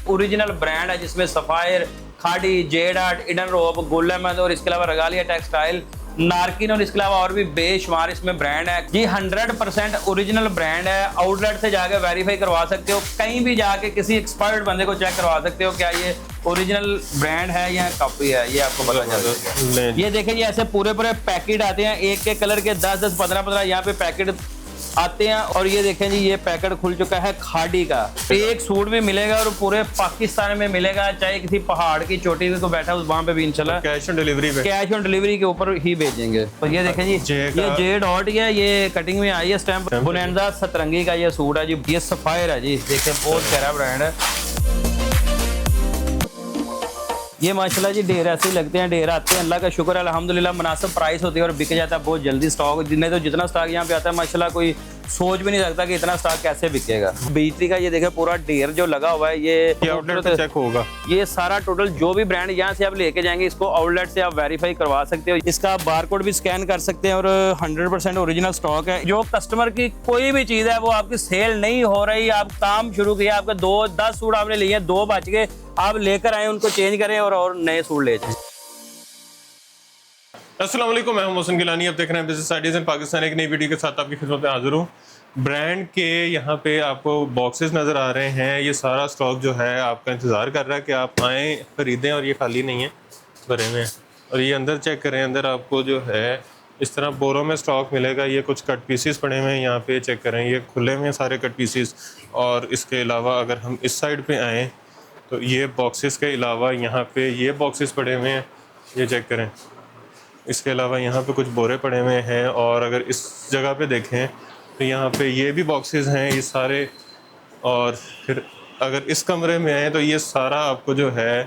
Original brand है जिसमें sapphire, खाड़ी, जेड आर्ट, इडन रोब, गुल अहमद और इसके अलावा रगालिया टेक्सटाइल, नारकिन और इसके अलावा और भी बेशुमार इसमें ब्रांड है जी। 100% ओरिजिनल ब्रांड है। आउटलेट से जाके वेरीफाई करवा सकते हो, कहीं भी जाके किसी एक्सपर्ट बंदे को चेक करवा सकते हो क्या ये ओरिजिनल ब्रांड है या कॉपी है, ये आपको पता चल जाएगा। ये देखिए, ये ऐसे पूरे पूरे पैकेट आते हैं, एक एक कलर के 10-10, 15-15 यहाँ पे पैकेट आते हैं। और ये देखें जी, ये पैकेट खुल चुका है खाड़ी का। एक सूट में मिलेगा और पूरे पाकिस्तान में मिलेगा, चाहे किसी पहाड़ की चोटी पे को बैठा उस वहां पे भी इंशाल्लाह कैश ऑन डिलीवरी पे, कैश ऑन डिलीवरी के ऊपर ही भेजेंगे। तो ये देखें जी, ये जेड हॉट है, ये कटिंग में आई है स्टैम्प। बुनेंजा सतरंगी का ये सूट है जी। ये सफायर है जी, देखिए बहुत प्यारा ब्रांड है। ये माशाल्लाह जी ढेर ऐसे ही लगते हैं, ढेर आते हैं, अल्लाह का शुक्र है अल्हम्दुलिल्लाह। मुनासिब प्राइस होती है और बिक जाता है बहुत जल्दी स्टॉक। जिन्हें तो जितना स्टॉक यहाँ पे आता है माशाल्लाह कोई सोच भी नहीं सकता कि इतना स्टॉक कैसे बिकेगा। बिजली का ये देखिए पूरा ढेर जो लगा हुआ है, ये आउटलेट पे चेक होगा। ये सारा टोटल जो भी ब्रांड यहाँ से आप लेके जाएंगे, इसको आउटलेट से आप वेरीफाई करवा सकते हो। इसका बारकोड भी स्कैन कर सकते हैं और 100% ओरिजिनल स्टॉक है। जो कस्टमर की कोई भी चीज़ है वो आपकी सेल नहीं हो रही, आप काम शुरू किया, आपके 2-10 सूट आपने लिए, 2 बच गए, आप लेकर आए, उनको चेंज करें और नए सूट ले जाएं। अस्सलाम वालेकुम, मैं हूं मोहसिन गिलानी। आप देख रहे हैं बिजनेस आइडियाज़ इन पाकिस्तान। एक नई वीडियो के साथ आपकी खिदमत में हाजिर हूं। ब्रांड के यहाँ पे आपको बॉक्सेस नज़र आ रहे हैं। ये सारा स्टॉक जो है आपका इंतज़ार कर रहा है कि आप आएँ ख़रीदें, और ये खाली नहीं है, भरे हुए हैं। और ये अंदर चेक करें, अंदर आपको जो है इस तरह बोरों में स्टॉक मिलेगा। ये कुछ कट पीसीस पड़े हुए हैं, यहाँ पे चेक करें, ये खुले हुए हैं सारे कट पीसीस। और इसके अलावा अगर हम इस साइड पे आएँ तो ये बॉक्सेस के अलावा यहाँ पे ये बॉक्सेस पड़े हुए हैं, ये चेक करें। इसके अलावा यहाँ पे कुछ बोरे पड़े हुए हैं। और अगर इस जगह पे देखें तो यहाँ पे ये भी बॉक्सेस हैं, ये सारे। और फिर अगर इस कमरे में आए तो ये सारा आपको जो है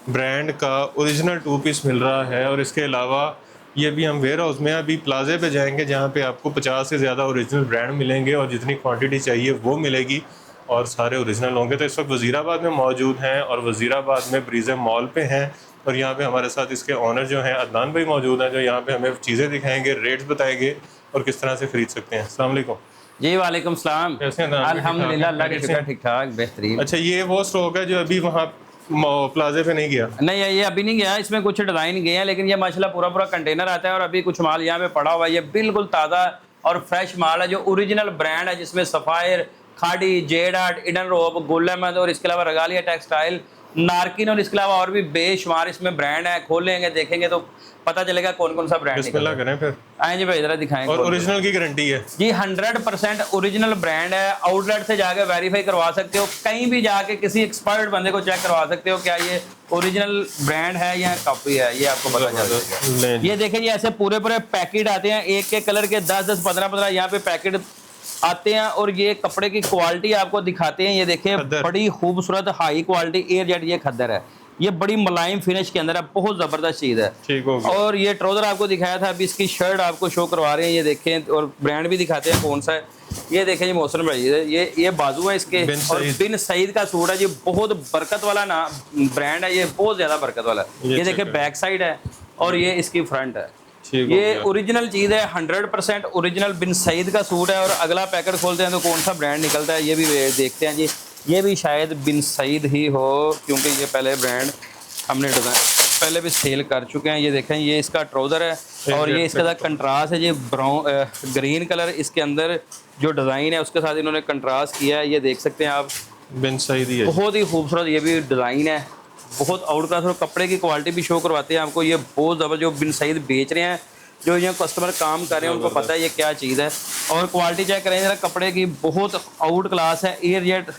ब्रांड का ओरिजिनल 2 पीस मिल रहा है। और इसके अलावा ये भी हम वेयर हाउस में अभी प्लाजे पे जाएंगे, जहाँ पे आपको 50 से ज़्यादा ओरिजिनल ब्रांड मिलेंगे और जितनी क्वांटिटी चाहिए वो मिलेगी और सारे ओरिजिनल होंगे। तो इस वक्त वज़ीराबाद में मौजूद हैं और वज़ीराबाद में ब्रीज़म मॉल पे हैं। और यहाँ पे हमारे साथ इसके ऑनर जो हैं अदनान भाई मौजूद हैं, जो यहाँ पे हमें चीज़ें दिखाएंगे, रेट्स बताएंगे और किस तरह से खरीद सकते हैं। अस्सलाम वालेकुम जी। वालेकुम सलाम। कैसे हैं? अल्हम्दुलिल्लाह, अल्लाह के शुक्र, ठीक ठाक, बेहतरीन। अच्छा, ये वो स्टॉक है जो अभी वहाँ प्लाजे पे नहीं गया? नहीं, ये अभी नहीं गया, इसमें कुछ डिज़ाइन गए हैं, लेकिन ये माशाल्लाह पूरा पूरा कंटेनर आता है और अभी कुछ माल यहाँ पे पड़ा हुआ है। ये बिल्कुल ताज़ा और फ्रेश माल है, जो ओरिजिनल ब्रांड है, जिसमें सफायर, खाड़ी, जेड आर्ट, इडन रोब, गुल अहमद और इसके अलावा रगालिया टेक्सटाइल, नारकिन और इसके अलावा और भी बेशुमार इसमें ब्रांड है। खोलेंगे देखेंगे तो पता चलेगा कौन कौन सा ब्रांड है। बिस्मिल्लाह करें फिर। आए जी भाई, जरा दिखाएंगे। और ओरिजिनल की गारंटी है जी, 100% ओरिजिनल ब्रांड है। आउटलेट से जाके वेरीफाई करवा सकते हो, कहीं भी जाके किसी एक्सपर्ट बंदे को चेक करवा सकते हो क्या ये ओरिजिनल ब्रांड है या कॉपी है, ये आपको पता चल जाएगा। ये देखिए, ये ऐसे पूरे पूरे पैकेट आते हैं, एक एक कलर के 10-10, 15-15 यहाँ पे पैकेट आते हैं। और ये कपड़े की क्वालिटी आपको दिखाते हैं। ये देखिए, बड़ी खूबसूरत हाई क्वालिटी एयर जेट ये खद्दर है। ये बड़ी मुलायम फिनिश के अंदर है, बहुत ज़बरदस्त चीज़ है। ठीक हो गया। और ये ट्राउज़र आपको दिखाया था, अभी इसकी शर्ट आपको शो करवा रहे हैं, ये देखें। और ब्रांड भी दिखाते हैं कौन सा है। ये देखें जी मोहसिन भाई, ये बाजू है इसके, और बिन सईद का सूट है जी। बहुत बरकत वाला ना ब्रांड है, ये बहुत ज़्यादा बरकत वाला है। ये देखें, बैक साइड है और ये इसकी फ्रंट है। ये ओरिजिनल चीज़ है, 100% ओरिजिनल बिन सईद का सूट है। और अगला पैकेट खोलते हैं तो कौन सा ब्रांड निकलता है ये भी देखते हैं जी। ये भी शायद बिन सईद ही हो, क्योंकि ये पहले ब्रांड हमने डिज़ाइन पहले भी सेल कर चुके हैं। ये देखें, ये इसका ट्राउज़र है और ये इसके साथ कंट्रास्ट है, ये ब्राउन ग्रीन कलर इसके अंदर जो डिज़ाइन है उसके साथ इन्होंने कंट्रास्ट किया है। ये देख सकते हैं आप, बिन सईद ही है, बहुत ही खूबसूरत ये भी डिज़ाइन है, बहुत आउट क्लास। और कपड़े की क्वालिटी भी शो करवाते हैं आपको। ये बहुत ज़बरदस्त, जो बिन सईद बेच रहे हैं, जो यहाँ कस्टमर काम कर रहे हैं, उनको पता है ये क्या चीज़ है। और क्वालिटी चेक करें जरा, कपड़े की बहुत आउट क्लास है, एयर जेट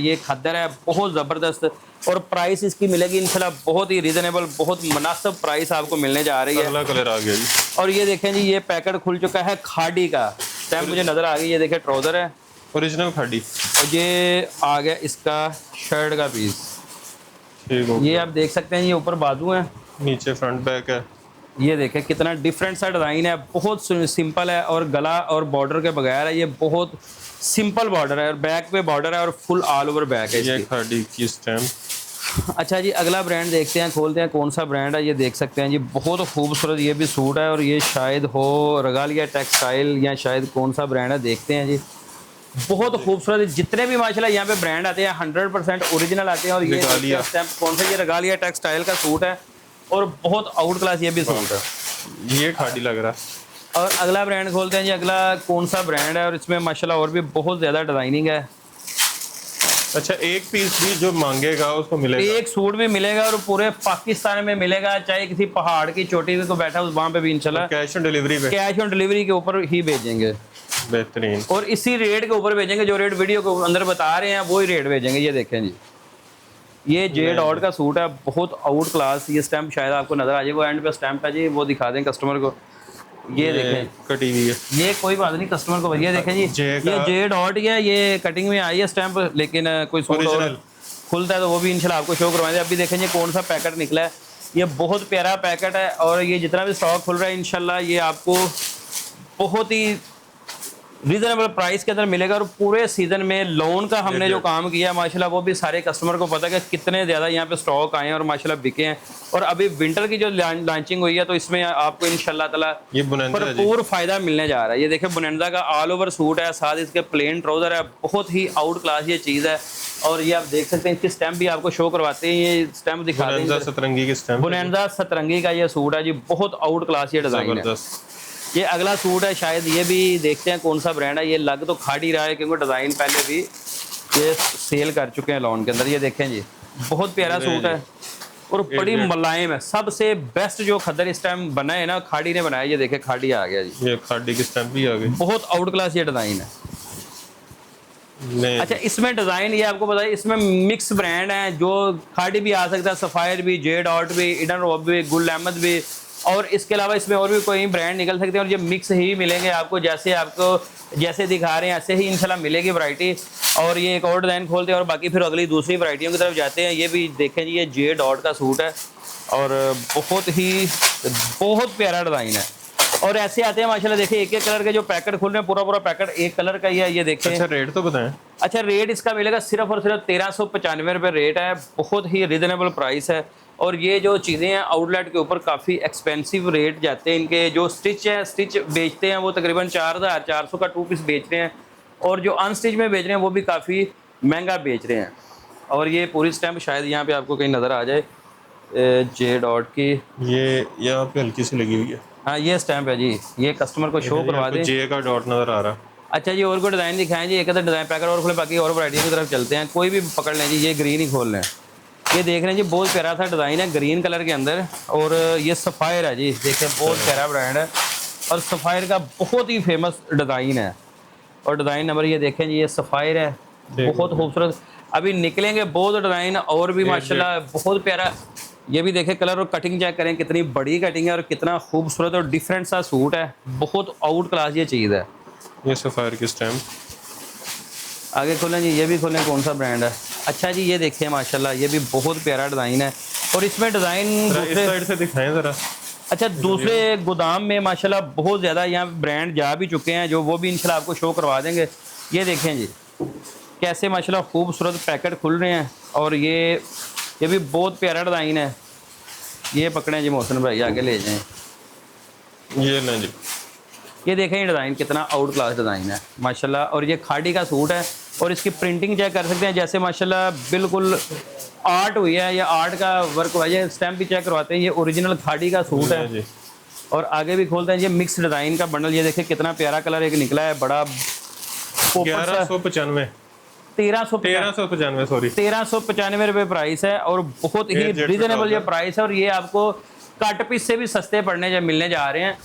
ये खद्दर है, बहुत ज़बरदस्त। और प्राइस इसकी मिलेगी इंशाल्लाह बहुत ही रीजनेबल, बहुत मुनासिब प्राइस आपको मिलने जा रही है। अगला कलर आ गया जी। और ये देखें जी, ये पैकेट खुल चुका है खाड़ी का, टाइम मुझे नज़र आ गई। ये देखें, ट्राउज़र है ओरिजिनल खाड़ी, और ये आ गया इसका शर्ट का पीस। ठीक हो, ये आप देख सकते हैं, ये ऊपर बाजू है, नीचे फ्रंट बैक है। ये देखें कितना डिफरेंट सा डिज़ाइन है, बहुत सिंपल है और गला और बॉर्डर के बगैर है। ये बहुत सिंपल बॉर्डर है और बैक पे बॉर्डर है और फुल ऑल ओवर बैक है। ये खाड़ी की स्टैम्प। अच्छा जी, अगला ब्रांड देखते हैं, खोलते हैं कौन सा ब्रांड है। ये देख सकते हैं जी, बहुत खूबसूरत ये भी सूट है और ये शायद हो रगालिया टेक्सटाइल या शायद कौन सा ब्रांड है, देखते हैं जी। बहुत खूबसूरत, जितने भी माशाल्लाह यहाँ पे ब्रांड आते हैं 100% ओरिजिनल आते हैं। और ये स्टैम्प कौन सा, ये रेगालिया टेक्सटाइल का सूट है और बहुत आउट क्लास ये भी सूट है, ये खाड़ी लग रहा है। और अगला ब्रांड खोलते हैं जी। अगला कौन सा ब्रांड है, और इसमें माशाल्लाह और भी बहुत ज़्यादा डिज़ाइनिंग है। अच्छा, एक पीस भी जो मांगेगा उसको मिलेगा, एक सूट भी मिलेगा और पूरे पाकिस्तान में मिलेगा, चाहे किसी पहाड़ की चोटी पे को बैठा हो वहाँ पे भी इंशाल्लाह कैश ऑन डिलीवरी पे, कैश ऑन डिलीवरी के ऊपर ही भेजेंगे। बेहतरीन। और इसी रेट के ऊपर भेजेंगे, जो रेट वीडियो के अंदर बता रहे हैं वही रेट भेजेंगे। ये देखें जी, ये जे डॉट का सूट है, बहुत आउट क्लास। ये स्टैम्प शायद आपको नजर आ जाए, वो एंड पे स्टैम्प है जी, वो दिखा दें कस्टमर को। ये देखें कटी हुई है, ये कोई बात नहीं, कस्टमर को ये देखें जी, ये जे डॉट है, ये कटिंग में आई है स्टैम्प, लेकिन कोई सूट और खुलता है तो वो भी इंशाल्लाह आपको शो करवाएंगे। अभी देखें जी कौन सा पैकेट निकला है, ये बहुत प्यारा पैकेट है। और ये जितना भी स्टॉक खुल रहा है इंशाल्लाह ये आपको बहुत ही रीजनेबल प्राइस के अंदर मिलेगा। और पूरे सीजन में लोन का हमने जो काम किया माशाल्लाह, वो भी सारे कस्टमर को पता है कि कितने ज़्यादा यहाँ पे स्टॉक आए हैं और माशाल्लाह बिके हैं। और अभी विंटर की जो लॉन्चिंग हुई है तो इसमें आपको इंशाल्लाह ताला ये भरपूर फायदा मिलने जा रहा है। ये देखिए बुनंदा का ऑल ओवर सूट है, साथ इसके प्लेन ट्राउजर है, बहुत ही आउट क्लास ये चीज़ है। और ये आप देख सकते हैं, इसकी स्टैम्प भी आपको शो करवाते हैं, ये स्टैम्प दिखा देंगे, सतरंगी की स्टैम्प, बुनंदा सतरंगी का ये सूट है जी, बहुत आउट क्लास ये डिज़ाइन है। ये अगला सूट है, शायद ये भी देखते हैं कौन सा ब्रांड है। ये लग तो खाड़ी रहा है क्योंकि डिज़ाइन पहले भी ये सेल कर चुके हैं लॉन के अंदर। ये देखें जी, बहुत प्यारा सूट है और बड़ी मुलायम है। सबसे बेस्ट जो खद्दर इस टाइम बना है ना, खाड़ी ने बनाया। ये देखें खाड़ी आ गया जी, ये खाड़ी की स्टैम्प भी आ गई, बहुत आउट क्लास ये डिज़ाइन है। अच्छा, इसमें डिज़ाइन ये आपको बताइए, इसमें मिक्स ब्रांड है, जो खाड़ी भी आ सकता है, सफ़ायर भी, जे डॉट भी, इडन रॉब भी, गुल अहमद भी, और इसके अलावा इसमें और भी कोई ब्रांड निकल सकते हैं। और ये मिक्स ही मिलेंगे आपको, जैसे दिखा रहे हैं ऐसे ही इंशाल्लाह मिलेगी वैरायटी। और ये एक और डिज़ाइन खोलते हैं और बाकी फिर अगली दूसरी वैरायटियों की तरफ जाते हैं। ये भी देखें जी, ये जे डॉट का सूट है और बहुत प्यारा डिज़ाइन है। और ऐसे आते हैं माशाल्लाह, देखिए एक एक कलर के जो पैकेट खुल रहे हैं, पूरा पैकेट एक कलर का ही है। ये देखें। अच्छा, रेट तो बताएं। अच्छा, रेट इसका मिलेगा सिर्फ और सिर्फ 1395 रुपये रेट है, बहुत ही रिजनेबल प्राइस है। और ये जो चीज़ें हैं आउटलेट के ऊपर काफ़ी एक्सपेंसिव रेट जाते हैं इनके। जो स्टिच बेचते हैं वो तकरीबन 4400 का 2 पीस बेच रहे हैं, और जो अनस्टिच में बेच रहे हैं वो भी काफ़ी महंगा बेच रहे हैं। और ये पूरी स्टैम्प शायद यहाँ पे आपको कहीं नज़र आ जाए, जे डॉट की, ये यहाँ पे हल्की सी लगी हुई है। हाँ, ये स्टैम्प है जी, ये कस्टमर को शो करवा दें। जे का डॉट नज़र आ रहा है। अच्छा जी, और कोई डिज़ाइन दिखाएं जी, एक अदर डिज़ाइन पैकेट और खोले, बाकी और वैरायटी की तरफ चलते हैं। कोई भी पकड़ लें जी, ये ग्रीन ही खोल लें। ये देख रहे हैं जी, बहुत प्यारा सा डिज़ाइन है ग्रीन कलर के अंदर, और ये सफ़ायर है जी, देखिए बहुत प्यारा ब्रांड है और सफ़ायर का बहुत ही फेमस डिज़ाइन है। और डिज़ाइन नंबर ये देखें जी, ये सफ़ायर है, बहुत खूबसूरत। अभी निकलेंगे बहुत डिज़ाइन और भी माशाल्लाह, बहुत प्यारा। ये भी देखें कलर और कटिंग चेक करें, कितनी बड़ी कटिंग है और कितना खूबसूरत और डिफरेंट सा सूट है, बहुत आउट क्लास ये चीज़ है। ये सफ़ायर की स्टैम्प आगे खोलें जी, ये भी खोलें कौन सा ब्रांड है। अच्छा जी, ये देखिए माशाल्लाह, ये भी बहुत प्यारा डिज़ाइन है। और इसमें डिज़ाइन इस साइड से दिखाएं ज़रा। अच्छा, दूसरे गोदाम में माशाल्लाह बहुत ज़्यादा यहाँ ब्रांड जा भी चुके हैं, जो वो भी इंशाल्लाह आपको शो करवा देंगे। ये देखें जी, कैसे माशाल्लाह खूबसूरत पैकेट खुल रहे हैं। और ये भी बहुत प्यारा डिज़ाइन है। ये पकड़ें जी मोहसिन भाई, आगे ले जाएँ। ये लें जी, ये देखें ये डिज़ाइन कितना आउट क्लास डिज़ाइन है माशाल्लाह। और ये खाड़ी का सूट है और इसकी प्रिंटिंग चेक कर सकते हैं, जैसे माशाल्लाह बिल्कुल आर्ट हुई है, या आर्ट का वर्क हुआ है। स्टैम्प भी चेक करवाते हैं, ये ओरिजिनल खाड़ी का सूट है। और आगे भी खोलते हैं, ये मिक्स डिज़ाइन का बंडल, ये देखें कितना प्यारा कलर एक निकला है, बड़ा 1395 रुपये प्राइस है और बहुत ही रीजनेबल ये प्राइस है। और ये आपको कट पीस से भी सस्ते मिलने जा रहे हैं,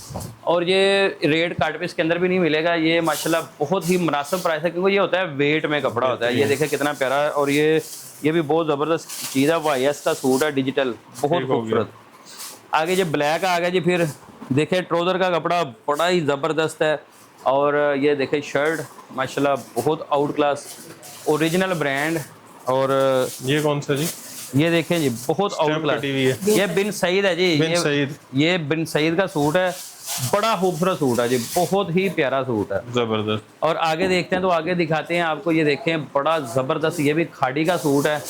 और ये रेट कट पीस के अंदर भी नहीं मिलेगा। ये माशाल्लाह बहुत ही मुनासिब प्राइस है, क्योंकि ये होता है वेट में कपड़ा होता है। ये देखें कितना प्यारा है, और ये भी बहुत ज़बरदस्त चीज़ है। वाईएस का सूट है, डिजिटल, बहुत खूबसूरत। आगे जो ब्लैक आ गया जी, फिर देखें ट्राउज़र का कपड़ा बड़ा ही ज़बरदस्त है। और ये देखें शर्ट माशाल्लाह बहुत आउट क्लास ओरिजिनल ब्रांड। और ये कौन सा जी? ये देखें जी, बहुत आउट क्लास, ये बिन सईद है जी, ये बिन सईद का सूट है, बड़ा खूबसूरत सूट है जी, बहुत ही प्यारा सूट है, जबरदस्त। और आगे देखते हैं तो आगे दिखाते हैं आपको। ये देखें बड़ा ज़बरदस्त, ये भी खाड़ी का सूट है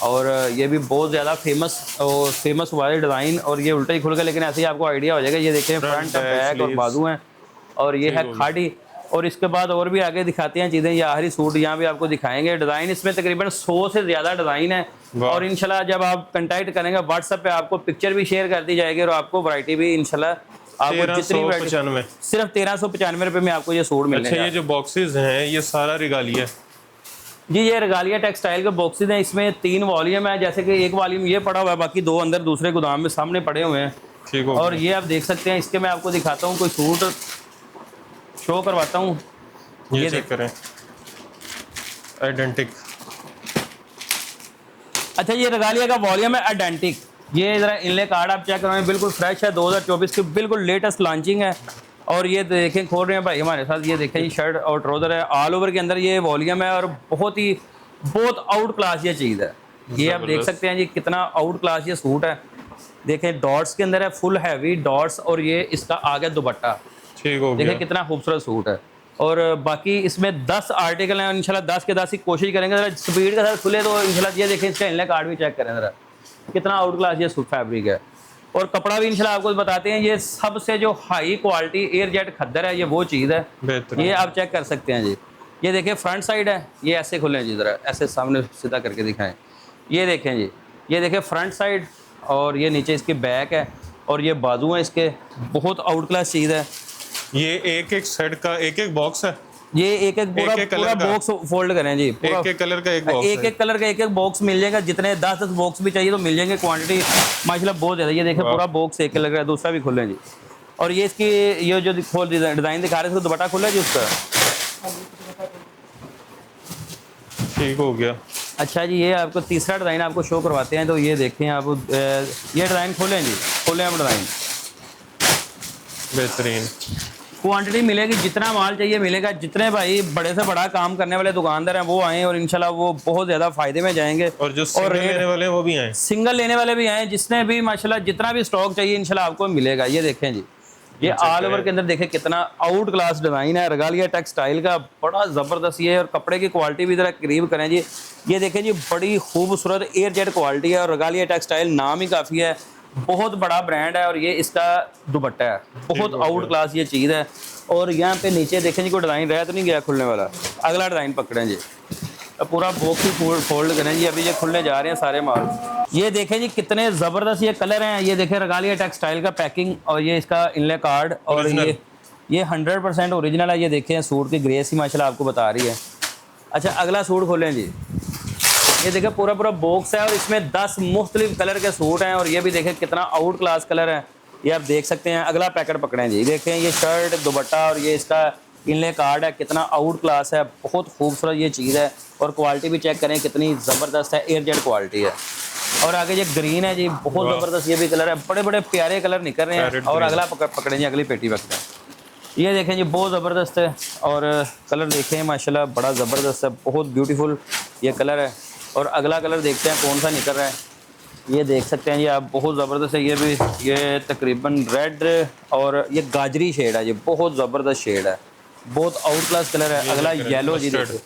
और ये भी बहुत ज़्यादा फेमस हुआ है डिज़ाइन। और ये उल्टा ही खुल गया, लेकिन ऐसे ही आपको आइडिया हो जाएगा। ये देखें फ्रंट बैक और बाजू हैं, और ये है खाड़ी। और इसके बाद और भी आगे दिखाते हैं चीज़ें। ये आखिरी सूट यहाँ भी आपको दिखाएंगे। डिज़ाइन इसमें तकरीबन 100 से ज़्यादा डिज़ाइन है और इंशाल्लाह जब आप कांटेक्ट करेंगे व्हाट्सएप पे आपको पिक्चर भी शेयर कर दी जाएगी और आपको वैरायटी भी इंशाल्लाह आपको जितनी वैरायटी सिर्फ 1395 रुपये में आपको ये सूट मिलेगा। अच्छा, ये जो बॉक्सेस हैं ये सारा रिगालिया जी, ये रिगालिया टेक्सटाइल के बॉक्सेस हैं। इसमें 3 वॉल्यूम है, जैसे कि एक वॉल्यूम ये पड़ा हुआ है, बाकी 2 अंदर दूसरे गोदाम में सामने पड़े हुए हैं। ठीक और ये आप देख सकते हैं। इसके मैं आपको दिखाता हूँ, कोई सूट शो करवाता हूँ। ये चेक करें, आइडेंटिक। अच्छा, ये रिगालिया का वॉल्यूम है आइडेंटिक। ये जरा इनले कार्ड आप चेक करें, बिल्कुल फ्रेश है, 2024 की बिल्कुल लेटेस्ट लॉन्चिंग है। और ये देखें, खोल रहे हैं भाई हमारे साथ। ये देखें, ये शर्ट और ट्राउजर है, ऑल ओवर के अंदर ये वॉल्यूम है और बहुत आउट क्लास ये चीज़ है। ये आप देख सकते हैं जी कितना आउट क्लास ये सूट है। देखें, डॉट्स के अंदर है, फुल हैवी डॉट्स और ये इसका आगे दुपट्टा। ठीक हो गया। देखें कितना खूबसूरत सूट है। और बाकी इसमें 10 आर्टिकल हैं, इंशाल्लाह 10 के 10 की कोशिश करेंगे। जरा स्पीड के साथ खुले तो इंशाल्लाह। ये देखें, इसका इनले कार्ड भी चेक करें जरा, कितना आउट क्लास ये सूट फैब्रिक है। और कपड़ा भी इंशाल्लाह आपको बताते हैं। ये सबसे जो हाई क्वालिटी एयर जेट खद्दर है, ये वो चीज़ है। ये आप चेक कर सकते हैं जी। ये देखें फ्रंट साइड है, ये ऐसे खुले जी, ज़रा ऐसे सामने सीधा करके दिखाएं। ये देखें जी, ये देखें फ्रंट साइड और ये नीचे इसकी बैक है और ये बाजू है इसके। बहुत आउट क्लास चीज़ है। ये एक सेट का एक बॉक्स है। ये एक पूरा बॉक्स फोल्ड करें जी। एक कलर का एक बॉक्स, एक कलर का एक बॉक्स मिल जाएगा। जितने 10 बॉक्स भी चाहिए तो मिल जाएंगे। क्वांटिटी माशाल्लाह बहुत ज़्यादा। ये देखें पूरा बॉक्स एक कलर का है। दूसरा भी खोलें जी। और ये इसकी ये जो खोल डिज़ाइन दिखा रहे थे, दुपट्टा खुला जी उसका। ठीक हो गया। अच्छा जी, ये आपको तीसरा डिज़ाइन आपको शो करवाते हैं। तो ये देखें आप, ये डिज़ाइन खोलें जी, खोलें आप डिज़ाइन। बेहतरीन क्वांटिटी मिलेगी, जितना माल चाहिए मिलेगा। जितने भाई बड़े से बड़ा काम करने वाले दुकानदार हैं वो आए और इंशाल्लाह वो बहुत ज़्यादा फायदे में जाएंगे। और जो सिंगल लेने वाले हैं वो भी आए, सिंगल लेने वाले भी आए। जिसने भी माशाल्लाह जितना भी स्टॉक चाहिए इंशाल्लाह आपको मिलेगा। ये देखें जी, ये ऑल ओवर के अंदर देखें कितना आउट क्लास डिज़ाइन है। रिगालिया टेक्सटाइल का बड़ा ज़बरदस्त ये है। और कपड़े की क्वालिटी भी ज़रा करीब करें जी। ये देखें जी, बड़ी खूबसूरत एयर जेट क्वालिटी है। और रिगालिया टेक्सटाइल नाम ही काफ़ी है, बहुत बड़ा ब्रांड है। और ये इसका दुपट्टा है, बहुत आउट क्लास ये चीज़ है। और यहाँ पे नीचे देखें जी, कोई डिज़ाइन रह तो नहीं गया खुलने वाला। अगला डिज़ाइन पकड़ें जी, पूरा बॉक्स ही फोल्ड करें जी। अभी ये खुलने जा रहे हैं सारे माल। ये देखें जी कितने ज़बरदस्त ये कलर हैं। ये देखें रिगालिया टेक्सटाइल का पैकिंग और ये इसका इनले कार्ड। और ये 100% ओरिजिनल है। ये देखें सूट की ग्रेस ही माशाल्लाह आपको बता रही है। अच्छा, अगला सूट खोलें जी। ये देखें पूरा बॉक्स है और इसमें 10 मुख्तलिफ कलर के सूट हैं। और ये भी देखें कितना आउट क्लास कलर है, ये आप देख सकते हैं। अगला पैकेट पकड़ें जी। देखें ये शर्ट, दुपट्टा और ये इसका इनले कार्ड है, कितना आउट क्लास है। बहुत खूबसूरत ये चीज़ है। और क्वालिटी भी चेक करें कितनी ज़बरदस्त है, एयर जेट क्वालिटी है। और आगे ये ग्रीन है जी, बहुत ज़बरदस्त ये भी कलर है। बड़े बड़े प्यारे कलर निकल रहे हैं। और अगला पकड़ें जी, अगली पेटी पकड़ें। ये देखें जी, बहुत ज़बरदस्त है। और कलर देखें माशाल्लाह बड़ा ज़बरदस्त है, बहुत ब्यूटीफुल ये कलर है। और अगला कलर देखते हैं कौन सा निकल रहा है। ये देख सकते हैं जी आप, बहुत ज़बरदस्त है। ये भी ये तकरीबन रेड और ये गाजरी शेड है। ये बहुत ज़बरदस्त शेड है, बहुत आउट क्लास कलर है। अगला येलो जी, देखिए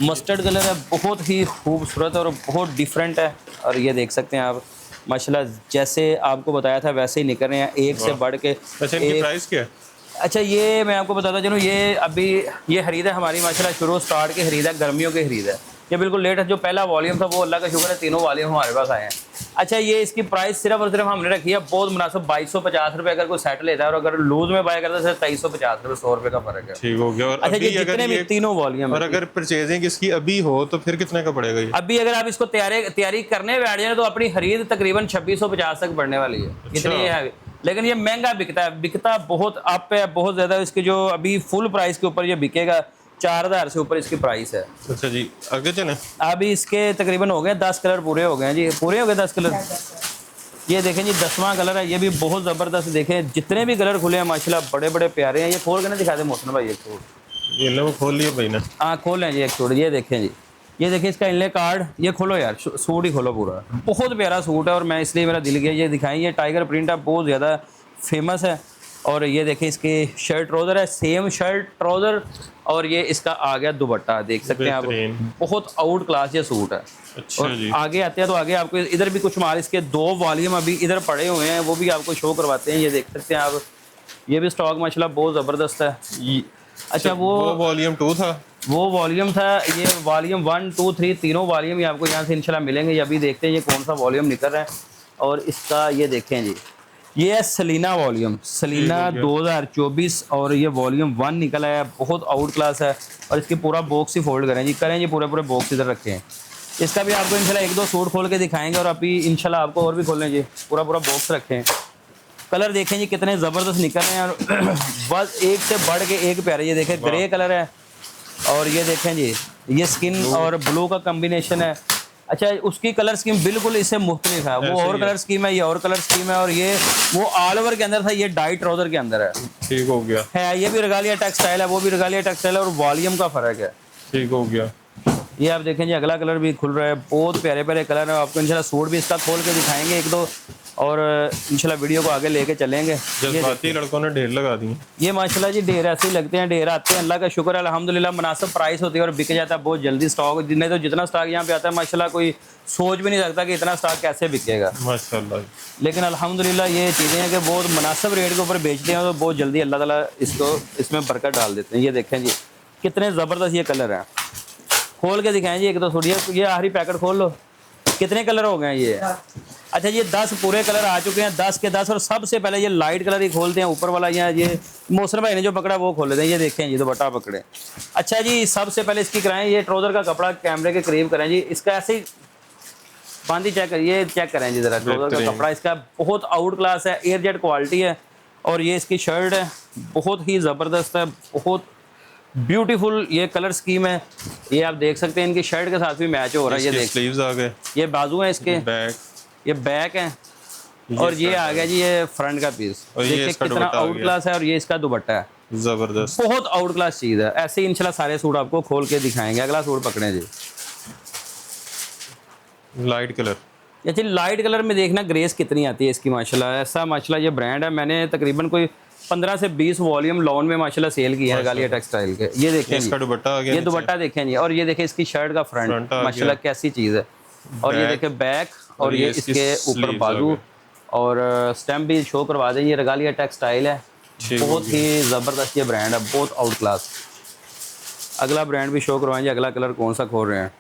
मस्टर्ड कलर है, बहुत ही खूबसूरत और बहुत डिफरेंट है। और ये देख सकते हैं आप माशाल्लाह, जैसे आपको बताया था वैसे ही निकल रहे हैं, एक से बढ़ के। अच्छा, इनकी प्राइस क्या है? अच्छा, ये मैं आपको बताता चलूँ, ये अभी ये खरीद है हमारी माशाल्लाह शुरू स्टार्ट की खरीद है, गर्मियों की खरीद है। ये बिल्कुल लेटेस्ट जो पहला वॉल्यूम था वो अल्लाह का शुक्र है तीनों वॉल्यूम हमारे पास आए हैं। अच्छा, ये इसकी प्राइस सिर्फ और सिर्फ हमने रखी है बहुत मुनासिब 2250 रुपये अगर कोई सेट लेता है। और अगर लूज में बाय करता है सिर्फ 2350 रुपये, 100 रुपये का फर्क है। ठीक हो गया। और अच्छा, ये जितने भी तीनों वॉल्यूम, और अगर परचेजिंग इसकी अभी हो तो फिर कितने का पड़ेगा ये? अभी अगर आप इसको तैयारी करने बैठ जाए तो अपनी खरीद तकरीबन 2650 तक बढ़ने वाली है। इतनी है, लेकिन ये महंगा बिकता बहुत अप है, बहुत ज़्यादा। इसकी जो अभी फुल प्राइस के ऊपर ये बिकेगा 4000 से ऊपर इसकी प्राइस है। अच्छा जी, आगे चलें। अभी इसके तकरीबन हो गए 10 कलर पूरे हो गए जी, पूरे हो गए 10 कलर। ये देखें जी 10वां कलर है, ये भी बहुत ज़बरदस्त। देखें जितने भी कलर खुले हैं माशाल्लाह बड़े बड़े प्यारे हैं। ये खोल के ना दिखा दे मोहसिन भाई, एक सूट ये लो खोल लिया भाई ना। हाँ खोल लें जी एक सूट। ये देखें जी, ये देखिए इसका इनले कार्ड। ये खोलो यार, सूट ही खोलो पूरा, बहुत प्यारा सूट है। और मैं इसलिए मेरा दिल गया ये दिखाएं। ये टाइगर प्रिंट है, बहुत ज़्यादा फेमस है। और ये देखें इसकी शर्ट ट्राउज़र है, सेम शर्ट ट्राउज़र। और ये इसका आ गया दुपट्टा, देख सकते हैं आप, बहुत आउट क्लास ये सूट है। अच्छा और जी। आगे आते हैं तो आगे आपको इधर भी कुछ माल इसके 2 वॉल्यूम अभी इधर पड़े हुए हैं, वो भी आपको शो करवाते हैं। ये देख सकते हैं आप, ये भी स्टॉक माशाल्लाह बहुत ज़बरदस्त है। अच्छा वो वॉल्यूम 2 था, वो वॉल्यूम था। ये वॉल्यूम 1 2 3 तीनों वॉल्यूम ही आपको यहाँ से इंशाल्लाह मिलेंगे। ये अभी देखते हैं ये कौन सा वॉल्यूम निकल रहा है। और इसका ये देखें जी, ये है सलीना वॉल्यूम, सलीना 2024 और ये वॉल्यूम 1 निकला है, बहुत आउट क्लास है। और इसकी पूरा बॉक्स ही फोल्ड करें जी पूरे पूरे बॉक्स इधर रखे हैं। इसका भी आपको इंशाल्लाह एक दो सूट खोल के दिखाएंगे और अभी इंशाल्लाह आपको और भी खोलें जी, पूरा पूरा बॉक्स रखे हैं। कलर देखें जी कितने ज़बरदस्त निकल रहे हैं और बस एक से बढ़ के एक प्यारे। ये देखें ग्रे कलर है और ये देखें जी ये स्किन और ब्लू का कॉम्बिनेशन है। अच्छा उसकी कलर स्कीम बिल्कुल इससे मुख्तलिफ है, वो और कलर स्कीम है, ये और कलर स्कीम है। और ये वो ऑल ओवर के अंदर था, ये डाई ट्राउजर के अंदर है। ठीक हो गया है ये भी रेगालिया टेक्सटाइल है, वो भी रेगालिया टेक्सटाइल है और वॉल्यूम का फ़र्क है। ठीक हो गया। ये आप देखें जी अगला कलर भी खुल रहा है, बहुत प्यारे प्यारे कलर है। आपको इंशाल्लाह सूट भी इसका खोल के दिखाएंगे एक दो और इंशाल्लाह वीडियो को आगे लेके चलेंगे। जज्बाती लड़कों ने ढेर लगा दी। ये माशाल्लाह जी ढेर ऐसे ही लगते हैं, ढेर आते हैं, अल्लाह का शुक्र है अल्हम्दुलिल्लाह मुनासिब प्राइस होती है और बिक जाता है बहुत जल्दी स्टॉक। जिन्हें तो जितना स्टॉक यहाँ पे आता है माशाल्लाह कोई सोच भी नहीं सकता कि इतना स्टॉक कैसे बिकेगा माशाल्लाह। लेकिन अल्हम्दुलिल्लाह ये चीज़ें हैं कि बहुत मुनासिब रेट के ऊपर बेचते हैं तो बहुत जल्दी अल्लाह ताला इसको इसमें बरकत डाल देते हैं। ये देखें जी कितने ज़बरदस्त ये कलर हैं, खोल के दिखाएं जी एक दो थोड़ी। ये आखिरी पैकेट खोल लो, कितने कलर हो गए ये? अच्छा ये 10 पूरे कलर आ चुके हैं, 10 के 10। और सबसे पहले ये लाइट कलर ही खोलते हैं, ऊपर वाला ये मोहसिन भाई ने जो पकड़ा वो खोल लेते हैं। ये देखें ये दुपट्टा पकड़े। अच्छा जी सबसे पहले इसकी कराएं, ये ट्राउजर का कपड़ा कैमरे के करीब करें जी, इसका ऐसे ही बांधी चेक करिए, चेक करें जी जरा। ट्राउजर का कपड़ा इसका बहुत आउट क्लास है, एयर जेट क्वालिटी है। और ये इसकी शर्ट है, बहुत ही ज़बरदस्त है, बहुत ब्यूटीफुल ये कलर स्कीम है। ये आप देख सकते हैं इनकी शर्ट के साथ भी मैच हो रहा है। ये देख स्लीव्स आ गए, ये बाजू है इसके, बैक, ये बैक है और ये आ गया जी ये फ्रंट का पीस। देखिए कितना आउट क्लास है। और ये इसका दुपट्टा है, जबरदस्त, बहुत आउट क्लास चीज़ है। ऐसे ही इंशाल्लाह सारे सूट आपको खोल के दिखाएंगे। अगला सूट पकड़े जी, लाइट कलर। अच्छा लाइट कलर में देखना ग्रेस कितनी आती है इसकी माशाल्लाह। ऐसा माशाल्लाह ये ब्रांड है, मैंने तकरीबन कोई 15 से 20 वॉल्यूम लॉन में माशाल्लाह सेल किया है रेगालिया टेक्सटाइल के। ये देखें इसका दुपट्टा आ गया, ये दुपट्टा देखें जी। और ये देखें इसकी शर्ट का फ्रंट माशाल्लाह कैसी चीज़ है। और ये देखें बैक और ये इसके ऊपर बाजू और स्टैम्प भी शो करवा दें। ये रेगालिया टेक्सटाइल है, बहुत ही ज़बरदस्त ये ब्रांड है, बहुत आउट क्लास। अगला ब्रांड भी शो करवाएंगे। अगला कलर कौन सा खोल रहे हैं?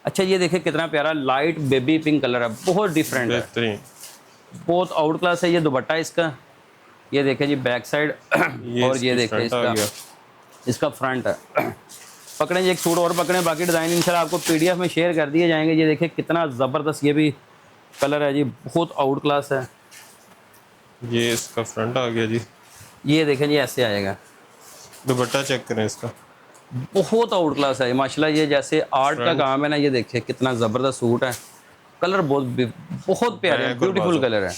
अच्छा ये देखें कितना प्यारा लाइट बेबी पिंक कलर है, बहुत डिफरेंट है, बहुत आउट क्लास है। ये दुपट्टा इसका, ये देखें जी बैक साइड और ये देखें इसका फ्रंट है। पकड़ें जी एक सूट और पकड़ें, बाकी डिज़ाइन इंशाल्लाह आपको PDF में शेयर कर दिए जाएंगे। ये देखें कितना ज़बरदस्त ये भी कलर है जी, बहुत आउट क्लास है। ये इसका फ्रंट आ गया जी, ये देखें जी ऐसे आएगा। दुपट्टा चेक करें इसका, बहुत आउट क्लास है माशाल्लाह। ये जैसे आर्ट का काम है ना, ये देखिए कितना ज़बरदस्त सूट है। कलर बहुत प्यारे हैं, ब्यूटीफुल कलर है।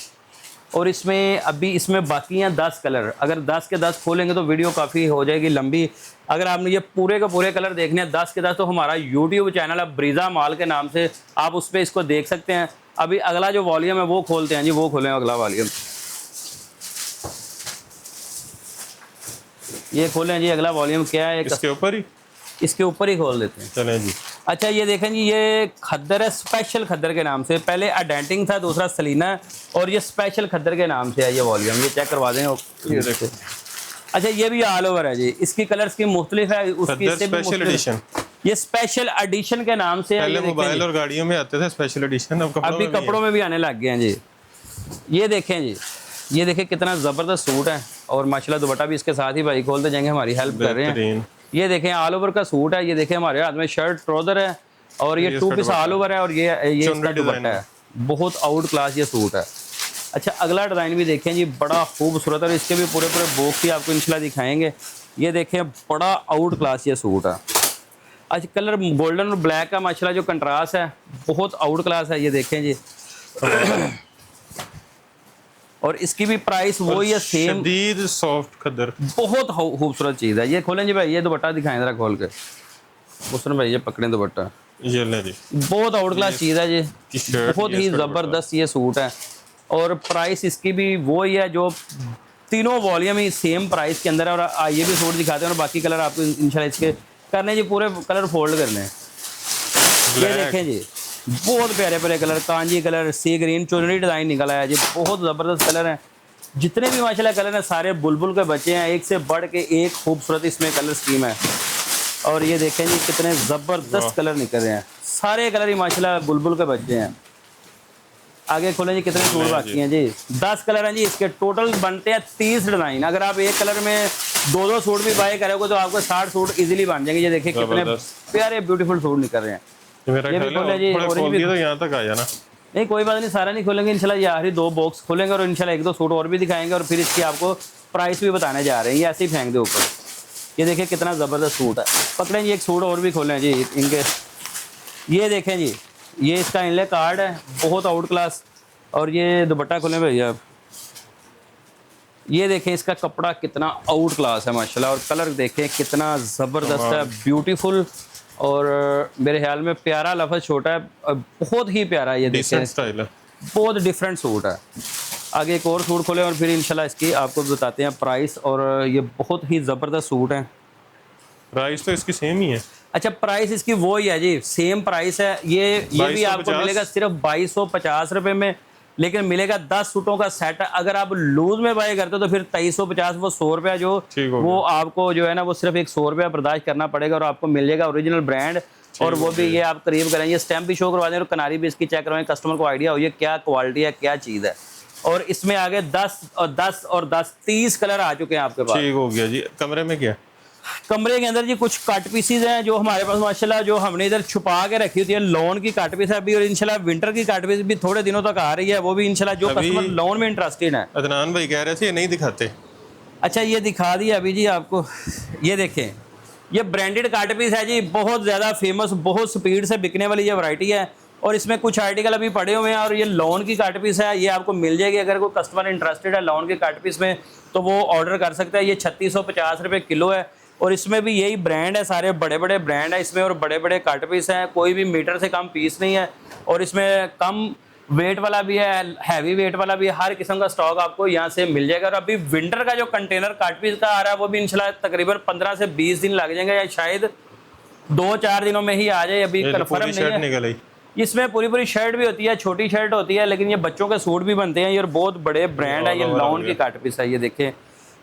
और इसमें अभी इसमें बाकी हैं 10 कलर। अगर 10 के 10 खोलेंगे तो वीडियो काफ़ी हो जाएगी लंबी। अगर आपने ये पूरे के पूरे कलर देखने हैं 10 के 10 तो हमारा यूट्यूब चैनल है ब्रीजा माल के नाम से, आप उस पर इसको देख सकते हैं। अभी अगला जो वॉल्यूम है वो खोलते हैं जी, वो खोलें अगला वॉल्यूम। ये खोलें जी अगला वॉल्यूम क्या है? इसके ऊपर ही खोल देते हैं। चलें जी। अच्छा ये देखें जी ये खद्दर है, स्पेशल खद्दर के नाम से। पहले अडेंटिंग था, दूसरा सलीना है और ये स्पेशल खद्दर के नाम से है ये वॉल्यूम। ये चेक करवा दें। अच्छा ये भी ऑल ओवर है जी, इसकी कलर स्कीम मुख्तलिफ है, उसकी स्पेशल एडिशन। ये स्पेशल एडिशन के नाम से पहले मोबाइल और गाड़ियों में आते थे स्पेशल एडिशन, अभी कपड़ों में भी आने लग गए हैं जी। ये देखें जी, ये देखें कितना ज़बरदस्त सूट है और माशाल्लाह दुपट्टा भी इसके साथ ही भाई खोलते जाएंगे, हमारी हेल्प कर रहे हैं। ये देखें ऑल ओवर का सूट है। ये देखें हमारे हाथ में शर्ट ट्राउजर है और ये 2 पीस ऑल ओवर है और ये इसका दुपट्टा है, बहुत आउट क्लास ये सूट है। अच्छा अगला डिज़ाइन भी देखें जी, बड़ा खूबसूरत है। इसके भी पूरे पूरे बॉक्स ही आपको इंशाल्लाह दिखाएंगे। ये देखें बड़ा आउट क्लास ये सूट है। अच्छा कलर गोल्डन और ब्लैक का माशाल्लाह जो कंट्रास्ट है बहुत आउट क्लास है। ये देखें जी और इसकी भी प्राइस वही है सेम, शदीद सॉफ्ट खद्दर, बहुत खूबसूरत चीज़ है। ये खोलें जी भाई, ये दुपट्टा दिखाएं जरा खोल के। मुस्लिम भाई ये पकड़ें दुपट्टा, ये ले जी, बहुत आउट क्लास चीज़ है जी, बहुत ही ज़बरदस्त ये सूट है। और प्राइस इसकी भी वही है जो तीनों वॉल्यूम ही सेम प्राइस के अंदर है। और ये भी सूट दिखाते हैं और बाकी कलर आपको इंशाल्लाह इसके करने जी, पूरे कलर फोल्ड करने। ये देखें जी बहुत प्यारे प्यारे कलर, कांजी कलर, सी ग्रीन चुनरी डिज़ाइन निकला है जी, बहुत ज़बरदस्त कलर है। जितने भी माशाल्लाह कलर हैं सारे बुलबुल के बच्चे हैं, एक से बढ़ के एक खूबसूरत इसमें कलर स्कीम है। और ये देखें जी कितने ज़बरदस्त कलर निकल रहे हैं, सारे कलर ही माशाल्लाह बुलबुल के बच्चे हैं। आगे खोलें जी, कितने सूट बाकी हैं जी? 10 कलर हैं जी इसके, टोटल बनते हैं 30 डिज़ाइन। अगर आप एक कलर में 2-2 सूट भी बाय करोगे तो आपको 60 सूट इजीली बन जाएंगे। ये देखिए कितने प्यारे ब्यूटीफुल सूट निकल रहे हैं। मेरा ये भी खोले जी, खोल दिया तो यहाँ तक आ जाना। नहीं कोई बात नहीं, सारा नहीं खोलेंगे इंशाल्लाह, ये आखिरी 2 बॉक्स खोलेंगे और इंशाल्लाह 1-2 सूट और भी दिखाएंगे और फिर इसकी आपको प्राइस भी बताने जा रहे हैं। ये ऐसे ही फेंक दे ऊपर। ये देखिए कितना ज़बरदस्त सूट है। पकड़ें जी, एक सूट और भी खोलें जी इनके। ये देखें जी, ये इसका इनले कार्ड है, बहुत आउट क्लास। और ये दुपट्टा खोलें भैया आप। ये देखें इसका कपड़ा कितना आउट क्लास है माशाल्लाह, और कलर देखें कितना ज़बरदस्त है, ब्यूटीफुल। और मेरे ख्याल में प्यारा लफ्ज़ छोटा है, बहुत ही प्यारा। ये देखें स्टाइल है, बहुत डिफरेंट सूट है। आगे एक और सूट खोलें और फिर इंशाल्लाह इसकी आपको बताते हैं प्राइस। और ये बहुत ही ज़बरदस्त सूट है। प्राइस तो इसकी सेम ही है। अच्छा, प्राइस इसकी वो ही है जी, सेम प्राइस है। ये भी आपको मिलेगा सिर्फ 2250 रुपये में, लेकिन मिलेगा 10 सूटों का सेट। अगर आप लूज में बाय करते हो तो फिर 2350, वो 100 रुपया जो वो आपको जो है ना वो सिर्फ एक 100 रुपया बर्दाश्त करना पड़ेगा और आपको मिल जाएगा ओरिजिनल ब्रांड। और वो भी ये आप करीब करेंगे, स्टैम्प भी शो करवा दें और कनारी भी इसकी चेक करवाएं, कस्टमर को आइडिया हो ये क्या क्वालिटी है, क्या चीज़ है। और इसमें आगे 10 और 10 और 10 30 कलर आ चुके हैं आपके पास। ठीक हो गया जी। कमरे में क्या? कमरे के अंदर जी कुछ कट पीसीज हैं जो हमारे पास माशाल्लाह, जो हमने इधर छुपा के रखी होती है। लॉन की कट पीस है अभी, और इंशाल्लाह विंटर की कट पीस भी थोड़े दिनों तक आ रही है, वो भी इंशाल्लाह जो कस्टमर लॉन में इंटरेस्टेड है। अदनान भाई कह रहे थे ये नहीं दिखाते। अच्छा, ये दिखा दिया अभी जी आपको। ये देखें, ये ब्रांडेड कट पीस है जी, बहुत ज़्यादा फेमस, बहुत स्पीड से बिकने वाली ये वैरायटी है। और इसमें कुछ आर्टिकल अभी पड़े हुए हैं, और ये लॉन की कट पीस है, ये आपको मिल जाएगी। अगर कोई कस्टमर इंटरेस्टेड है लॉन की कट पीस में तो वो ऑर्डर कर सकता है। ये 3650 रुपये किलो है, और इसमें भी यही ब्रांड है, सारे बड़े बड़े ब्रांड है इसमें, और बड़े बड़े कट पीस हैं, कोई भी मीटर से कम पीस नहीं है। और इसमें कम वेट वाला भी है, हैवी वेट वाला भी है, हर किस्म का स्टॉक आपको यहाँ से मिल जाएगा। और अभी विंटर का जो कंटेनर कट पीस का आ रहा है वो भी इंशाल्लाह तकरीबन 15 से 20 दिन लग जाएंगे, या शायद 2-4 दिनों में ही आ जाए, अभी कन्फर्म नहीं है। इसमें पूरी शर्ट भी होती है, छोटी शर्ट होती है, लेकिन ये बच्चों के सूट भी बनते हैं। ये बहुत बड़े ब्रांड है, ये लॉन की कट पीस है। ये देखें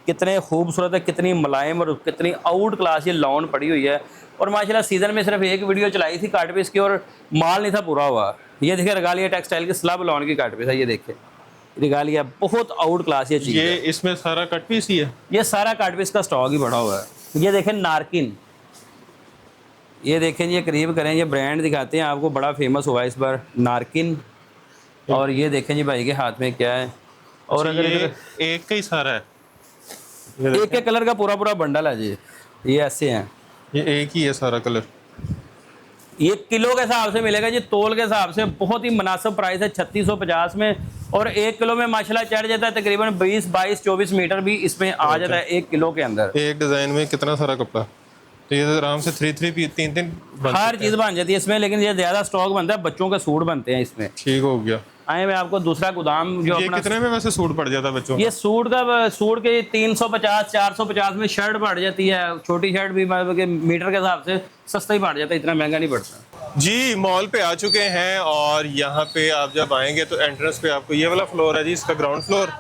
कितने खूबसूरत है, कितनी मुलायम और कितनी आउट क्लास ये लॉन पड़ी हुई है। और माशाल्लाह सीजन में सिर्फ एक वीडियो चलाई थी कट पीस की और माल नहीं था पूरा हुआ। ये देखिए रिगालिया टेक्सटाइल की स्लब लॉन की कट पीस है। ये देखिए रिगालिया बहुत आउट क्लास ये चीज़ है। इसमें सारा कट पीस ही है, ये सारा कट पीस का स्टॉक ही बढ़ा हुआ है। ये देखें नारकिन, ये देखें ये करीब करें, ये ब्रांड दिखाते हैं आपको, बड़ा फेमस हुआ है इस बार नारकिन। और ये देखें जी भाई के हाथ में क्या है। और अगर एक का ही सारा है, एक एक कलर का पूरा बंडल है जी, ये ऐसे हैं। ये एक ही है सारा कलर। ये किलो के हिसाब से मिलेगा जी, तोल के हिसाब से बहुत ही मुनासिब प्राइस है 3650 में। और 1 किलो में माशाल्लाह चढ़ जाता है तकरीबन 20, 22, 24 मीटर भी इसमें आ जाता है 1 किलो के अंदर। एक डिजाइन में कितना सारा कपड़ा, तो ये आराम से 3 हर चीज़ बन जाती है इसमें, लेकिन ये ज़्यादा स्टॉक बनता है, बच्चों के सूट बनते हैं इसमें। ठीक हो गया। आए मैं आपको दूसरा गोदाम जो ये अपना, कितने में वैसे सूट पड़ जाता है बच्चों? ये सूट के 350, 450 में शर्ट पड़ जाती है। छोटी शर्ट भी मतलब कि मीटर के हिसाब से सस्ता ही पड़ जाता है, इतना महंगा नहीं पड़ता जी। मॉल पे आ चुके हैं और यहाँ पे आप जब आएंगे तो एंट्रेंस पे आपको ये वाला फ्लोर है जी, इसका ग्राउंड फ्लोर।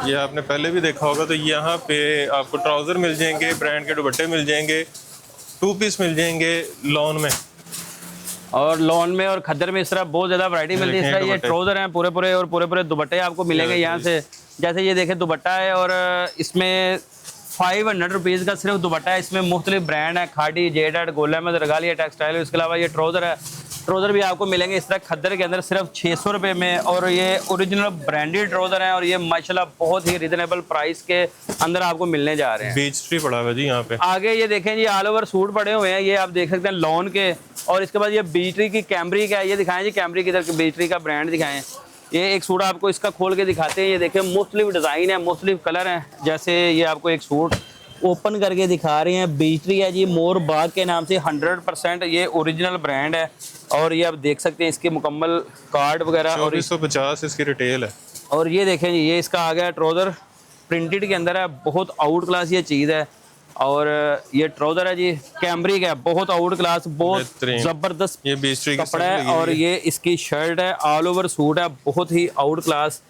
ये आपने पहले भी देखा होगा। तो यहाँ पे आपको ट्राउजर मिल जाएंगे, ब्रांड के दुपट्टे मिल जाएंगे, 2 पीस मिल जाएंगे लॉन में, और लॉन में और खद्दर में इस तरह बहुत ज़्यादा वैरायटी मिलती है। इस तरह ये ट्राउजर हैं पूरे और पूरे दुपट्टे आपको मिलेंगे यहाँ से। जैसे ये देखें दुपट्टा है, और इसमें 500 रुपीज़ का सिर्फ दुपट्टा है। इसमें मुख्तलिफ ब्रांड है, खाड़ी, जेड, गोल अहमद, रिगालिया टेक्सटाइल। इसके अलावा ये ट्राउज़र है, ट्राउज़र भी आपको मिलेंगे इस तरह खद्दर के अंदर सिर्फ 600 रुपये में। और ये ओरिजिनल ब्रांडेड ट्राउज़र हैं, और ये माशाल्लाह बहुत ही रिजनेबल प्राइस के अंदर आपको मिलने जा रहे हैं। बीच ट्री पड़ा हुआ जी यहाँ पे। आगे ये देखें जी ऑल ओवर सूट पड़े हुए हैं, ये आप देख सकते हैं लॉन के। और इसके बाद ये बीच ट्री की कैमरी का, ये दिखाएं जी कैमरी की इधर बीच ट्री का ब्रांड दिखाएं। ये एक सूट आपको इसका खोल के दिखाते हैं। ये देखें मुख्तलिफ डिज़ाइन है, मुख्तलिफ कलर हैं। जैसे ये आपको एक सूट ओपन करके दिखा रहे हैं, बीचरी है जी, मोर बाग के नाम से 100% ये ओरिजिनल ब्रांड है। और ये आप देख सकते हैं इसके मुकम्मल कार्ड वगैरह। 2450 इसकी रिटेल है। और ये देखें जी, ये इसका आ गया ट्राउज़र, प्रिंटेड के अंदर है, बहुत आउट क्लास ये चीज़ है। और ये ट्राउज़र है जी कैमरी का, बहुत आउट क्लास, बहुत ज़बरदस्त ये बीचरी कपड़ा है। और ये इसकी शर्ट है, ऑल ओवर सूट है, बहुत ही आउट क्लास।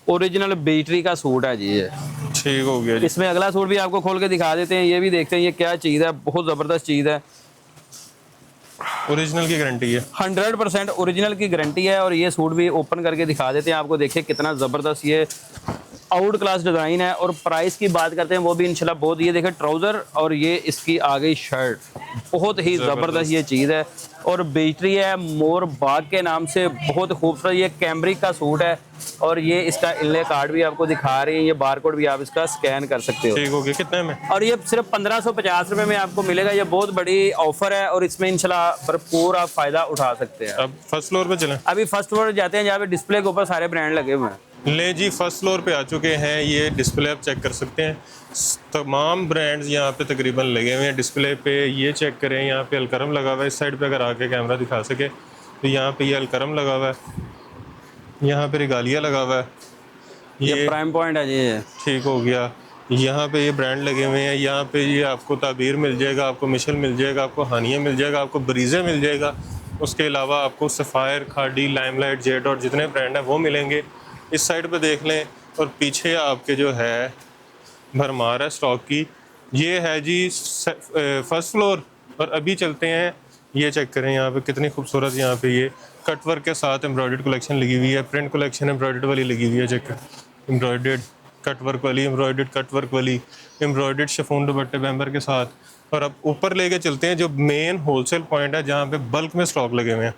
ओरिजिनल बेटरी का सूट है जी ये। ठीक हो गया जी। इसमें अगला सूट भी आपको खोल के दिखा देते हैं, ये भी देखते हैं ये क्या चीज़ है, बहुत ज़बरदस्त चीज़ है। ओरिजिनल की गारंटी है, 100% ओरिजिनल की गारंटी है। और ये सूट भी ओपन करके दिखा देते हैं आपको, देखिए कितना ज़बरदस्त ये आउट क्लास डिज़ाइन है। और प्राइस की बात करते हैं वो भी इंशाल्लाह बहुत, ये देखिए ट्राउज़र और ये इसकी आ गई शर्ट, बहुत ही ज़बरदस्त ये चीज़ है। और बेटरी है मोर बाग के नाम से, बहुत खूबसूरत ये कैमरिक का सूट है। और ये इसका इनले कार्ड भी आपको दिखा रहे हैं, ये बारकोड भी आप इसका स्कैन कर सकते हो। ठीक हो गया। कितने में? और ये सिर्फ 1550 रुपये में आपको मिलेगा, ये बहुत बड़ी ऑफर है और इसमें इंशाल्लाह भरपूर आप फायदा उठा सकते हैं। अब फर्स्ट फ्लोर पे चलें। अभी फर्स्ट फ्लोर जाते हैं जहाँ पे डिस्प्ले के ऊपर सारे ब्रांड लगे हुए हैं। ले जी, फर्स्ट फ्लोर पे आ चुके हैं। ये डिस्प्ले आप चेक कर सकते हैं, तमाम ब्रांड्स यहाँ पे तकरीबन लगे हुए हैं डिस्प्ले पे। ये चेक करें, यहाँ पे अलकरम लगा हुआ है। इस साइड पे अगर आके कैमरा दिखा सके तो यहाँ पे ये अलकरम लगा हुआ है, यहाँ पे रिगालिया लगा हुआ है, ये प्राइम पॉइंट है जी। ठीक हो गया। यहाँ पे ये ब्रांड लगे हुए हैं। यहाँ पे ये आपको ताबीर मिल जाएगा, आपको मिशल मिल जाएगा, आपको हानिया मिल जाएगा, आपको ब्रीजे मिल जाएगा। उसके अलावा आपको सफ़ायर, खाड़ी, लाइमलाइट, जेड और जितने ब्रांड हैं वो मिलेंगे। इस साइड पे देख लें और पीछे आपके जो है भरमार है स्टॉक की। ये है जी फर्स्ट फ्लोर। और अभी चलते हैं, ये चेक करें यहाँ पे कितनी खूबसूरत यहाँ पे ये कटवर्क के साथ एम्ब्रॉयडर्ड कलेक्शन लगी हुई है। प्रिंट कलेक्शन एम्ब्रॉयडर्ड वाली लगी हुई है, चेक कर, एम्ब्रॉयडर्ड कटवर्क वाली, एम्ब्रॉयडर्ड कटवर्क वाली, एम्ब्रॉयडर्ड शिफॉन दुपट्टे बैम्बर के साथ। और अब ऊपर लेके चलते हैं जो मेन होलसेल पॉइंट है जहाँ पे बल्क में स्टॉक लगे हुए हैं।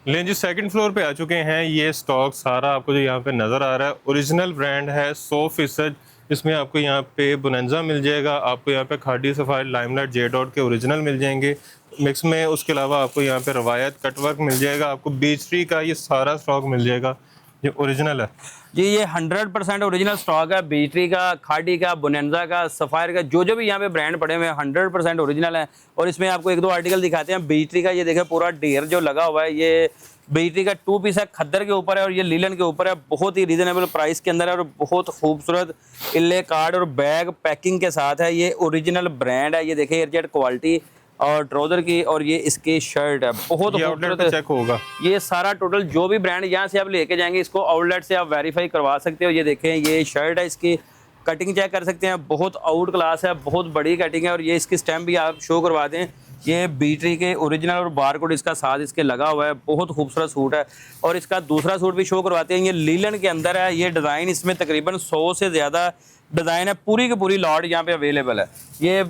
लें जी, सेकंड फ्लोर पे आ चुके हैं। ये स्टॉक सारा आपको जो यहाँ पे नज़र आ रहा है ओरिजिनल ब्रांड है 100%। इसमें आपको यहाँ पे बोनेंजा मिल जाएगा, आपको यहाँ पे खाड़ी, सफारी, लाइमलाइट, जेडॉट के ओरिजिनल मिल जाएंगे मिक्स में। उसके अलावा आपको यहाँ पे रवायत कटवर्क मिल जाएगा, आपको बीच ट्री का ये सारा स्टॉक मिल जाएगा, ये ओरिजिनल है जी। ये 100% ओरिजिनल स्टॉक है, बीटरी का, खाड़ी का, बोनेंजा का, सफायर का, जो भी यहाँ पे ब्रांड पड़े हुए हैं 100% ओरिजिनल है। और इसमें आपको एक दो आर्टिकल दिखाते हैं बीटरी का। ये देखिए पूरा ढेर जो लगा हुआ है, ये बीटरी का 2 पीस है, खद्दर के ऊपर है और ये लीलन के ऊपर है। बहुत ही रीजनेबल प्राइस के अंदर है और बहुत खूबसूरत इल्ले कार्ड और बैग पैकिंग के साथ है। ये ओरिजिनल ब्रांड है, ये देखिए एयरजेट क्वालिटी और ट्राउजर की। और ये इसकी शर्ट है, बहुत खूबसूरत चेक होगा। ये सारा टोटल जो भी ब्रांड यहाँ से आप लेके जाएंगे, इसको आउटलेट से आप वेरीफाई करवा सकते हो। ये देखें, ये शर्ट है, इसकी कटिंग चेक कर सकते हैं, बहुत आउट क्लास है, बहुत बड़ी कटिंग है। और ये इसकी स्टैम्प भी आप शो करवा दें, ये बीटरी के ओरिजिनल और बारकोड इसका साथ इसके लगा हुआ है। बहुत खूबसूरत सूट है। और इसका दूसरा सूट भी शो करवाते हैं, ये लीलन के अंदर है। ये डिज़ाइन इसमें तकरीबन 100 से ज़्यादा डिज़ाइन है, पूरी की पूरी लॉट यहाँ पे अवेलेबल है। ये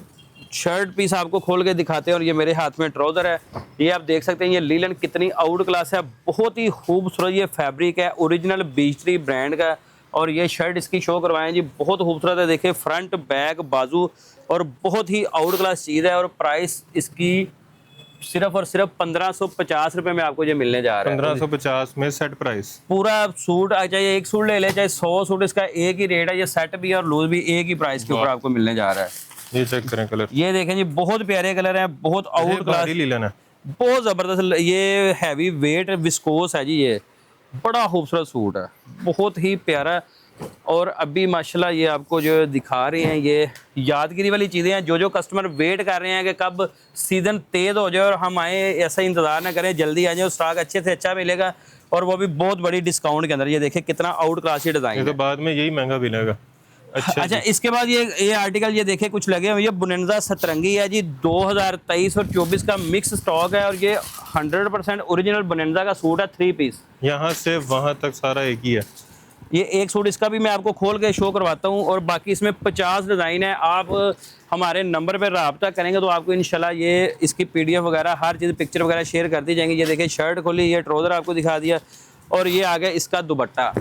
शर्ट पीस आपको खोल के दिखाते हैं और ये मेरे हाथ में ट्राउजर है, ये आप देख सकते हैं। ये लीलन कितनी आउट क्लास है, बहुत ही खूबसूरत ये फैब्रिक है, ओरिजिनल बीचरी ब्रांड का। और ये शर्ट इसकी शो करवाएं जी, बहुत खूबसूरत है। देखिए फ्रंट, बैक, बाजू और बहुत ही आउट क्लास चीज़ है। और प्राइस इसकी सिर्फ और सिर्फ 1550 रुपये में आपको ये मिलने जा रहा है। 1550 में सेट प्राइस। पूरा सूट चाहे एक सूट ले ले, चाहे 100 सूट, इसका एक ही रेट है। ये सेट भी और लूज भी एक ही प्राइस के ऊपर आपको मिलने जा रहा है। ये चेक करें कलर, ये देखें जी, बहुत प्यारे कलर हैं, बहुत आउट क्लास लीलन है, बहुत ज़बरदस्त। ये हैवी वेट विस्कोस है जी, ये बड़ा खूबसूरत सूट है, बहुत ही प्यारा। और अभी माशाल्लाह ये आपको जो दिखा रहे हैं, ये यादगिरी वाली चीज़ें हैं। जो कस्टमर वेट कर रहे हैं कि कब सीज़न तेज़ हो जाए और हम आए, ऐसा इंतज़ार ना करें, जल्दी आ जाए, स्टॉक अच्छे से अच्छा मिलेगा और वो भी बहुत बड़ी डिस्काउंट के अंदर। ये देखिए कितना आउट क्लास डिज़ाइन है, तो बाद में यही महंगा मिलेगा। अच्छा इसके बाद ये आर्टिकल ये देखे कुछ लगे हुए, ये बुनेंजा सतरंगी है जी, 2023 और 24 का मिक्स स्टॉक है। और ये 100% ओरिजिनल बुनेंजा का सूट है, 3 पीस। यहाँ से वहाँ तक सारा एक ही है। ये एक सूट इसका भी मैं आपको खोल के शो करवाता हूँ। और बाकी इसमें 50 डिज़ाइन है। आप हमारे नंबर पर रब्ता करेंगे तो आपको इंशाल्लाह ये इसकी PDF वगैरह हर चीज़ पिक्चर वगैरह शेयर कर दी जाएंगी। ये देखिए शर्ट खोली, ये ट्राउज़र आपको दिखा दिया और ये आ गया इसका दुपट्टा।